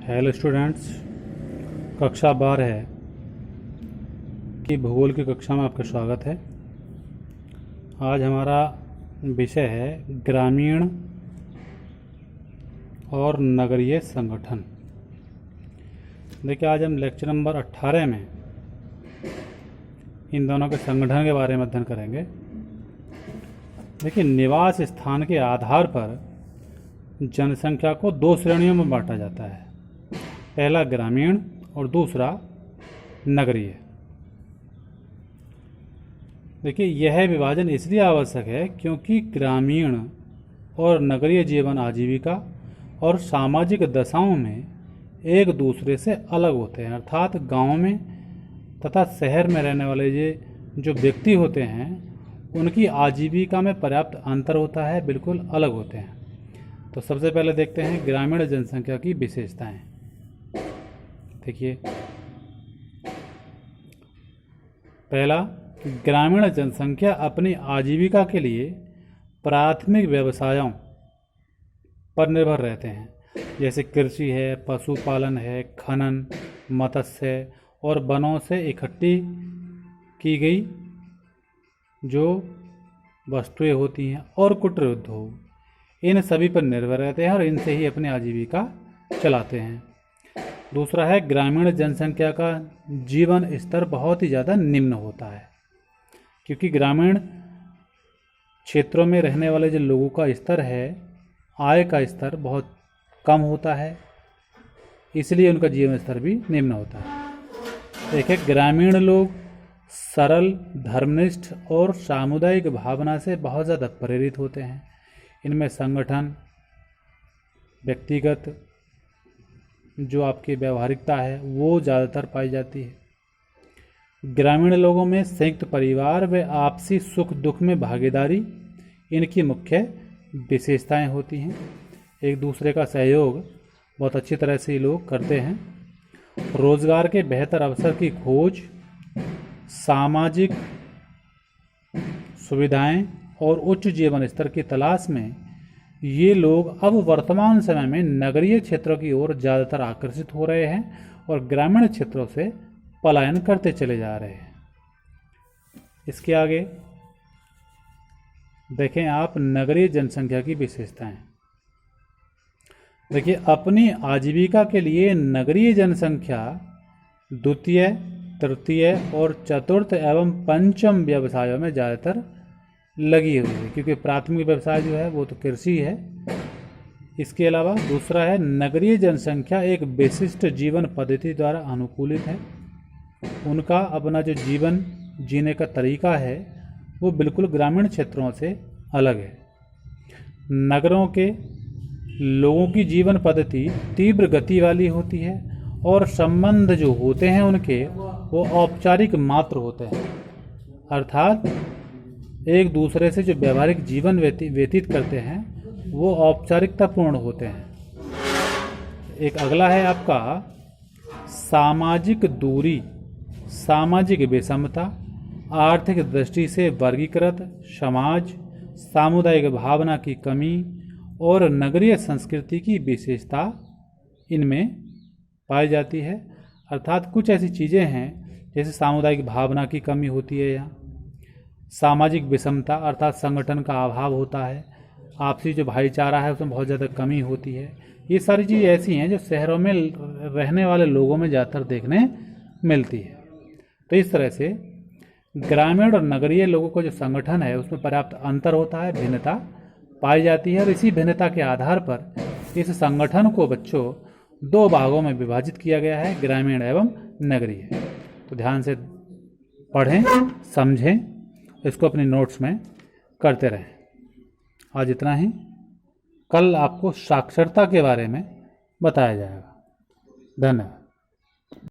Hello students, कक्षा 12 की भूगोल की कक्षा में आपका स्वागत है। आज हमारा विषय है ग्रामीण और नगरीय संगठन। देखिए, आज हम लेक्चर नंबर 18 में इन दोनों के संगठन के बारे में अध्ययन करेंगे। देखिए, निवास स्थान के आधार पर जनसंख्या को दो श्रेणियों में बांटा जाता है। पहला ग्रामीण और दूसरा नगरीय। देखिए, यह विभाजन इसलिए आवश्यक है क्योंकि ग्रामीण और नगरीय जीवन आजीविका और सामाजिक दशाओं में एक दूसरे से अलग होते हैं। अर्थात गांव में तथा शहर में रहने वाले जो व्यक्ति होते हैं उनकी आजीविका में पर्याप्त अंतर होता है, बिल्कुल अलग होते हैं। तो सबसे पहले देखते हैं ग्रामीण जनसंख्या की विशेषताएं। देखिए, पहला, ग्रामीण जनसंख्या अपनी आजीविका के लिए प्राथमिक व्यवसायों पर निर्भर रहते हैं, जैसे कृषि है, पशुपालन है, खनन, मत्स्य और वनों से इकट्ठी की गई जो वस्तुएं होती हैं और कुटीर उद्योग, इन सभी पर निर्भर रहते हैं और इनसे ही अपनी आजीविका चलाते हैं। दूसरा है, ग्रामीण जनसंख्या का जीवन स्तर बहुत ही ज़्यादा निम्न होता है, क्योंकि ग्रामीण क्षेत्रों में रहने वाले जो लोगों का स्तर है, आय का स्तर बहुत कम होता है, इसलिए उनका जीवन स्तर भी निम्न होता है। देखिए, ग्रामीण लोग सरल, धर्मनिष्ठ और सामुदायिक भावना से बहुत ज़्यादा प्रेरित होते हैं। इनमें संगठन, व्यक्तिगत जो आपकी व्यवहारिकता है वो ज़्यादातर पाई जाती है। ग्रामीण लोगों में संयुक्त परिवार व आपसी सुख दुख में भागीदारी इनकी मुख्य विशेषताएं होती हैं। एक दूसरे का सहयोग बहुत अच्छी तरह से ये लोग करते हैं। रोजगार के बेहतर अवसर की खोज, सामाजिक सुविधाएं और उच्च जीवन स्तर की तलाश में ये लोग अब वर्तमान समय में नगरीय क्षेत्रों की ओर ज़्यादातर आकर्षित हो रहे हैं और ग्रामीण क्षेत्रों से पलायन करते चले जा रहे हैं। इसके आगे देखें आप नगरीय जनसंख्या की विशेषताएं। देखिए, अपनी आजीविका के लिए नगरीय जनसंख्या द्वितीय, तृतीय और चतुर्थ एवं पंचम व्यवसायों में ज़्यादातर लगी हुई है, क्योंकि प्राथमिक व्यवसाय जो है वो तो कृषि है। इसके अलावा दूसरा है, नगरीय जनसंख्या एक विशिष्ट जीवन पद्धति द्वारा अनुकूलित है। उनका अपना जो जीवन जीने का तरीका है वो बिल्कुल ग्रामीण क्षेत्रों से अलग है। नगरों के लोगों की जीवन पद्धति तीव्र गति वाली होती है और संबंध जो होते हैं उनके वो औपचारिक मात्र होते हैं, अर्थात एक दूसरे से जो व्यवहारिक जीवन व्यतीत करते हैं वो औपचारिकतापूर्ण होते हैं। एक अगला है आपका सामाजिक दूरी, सामाजिक विषमता, आर्थिक दृष्टि से वर्गीकृत समाज, सामुदायिक भावना की कमी और नगरीय संस्कृति की विशेषता इनमें पाई जाती है। अर्थात कुछ ऐसी चीज़ें हैं जैसे सामुदायिक भावना की कमी होती है, यहाँ सामाजिक विषमता अर्थात संगठन का अभाव होता है, आपसी जो भाईचारा है उसमें बहुत ज़्यादा कमी होती है। ये सारी चीज़ें ऐसी हैं जो शहरों में रहने वाले लोगों में ज़्यादातर देखने मिलती है। तो इस तरह से ग्रामीण और नगरीय लोगों का जो संगठन है उसमें पर्याप्त अंतर होता है, भिन्नता पाई जाती है और इसी भिन्नता के आधार पर इस संगठन को बच्चों दो भागों में विभाजित किया गया है, ग्रामीण एवं नगरीय। तो ध्यान से पढ़ें, समझें, इसको अपने नोट्स में करते रहें। आज इतना ही। कल आपको साक्षरता के बारे में बताया जाएगा। धन्यवाद।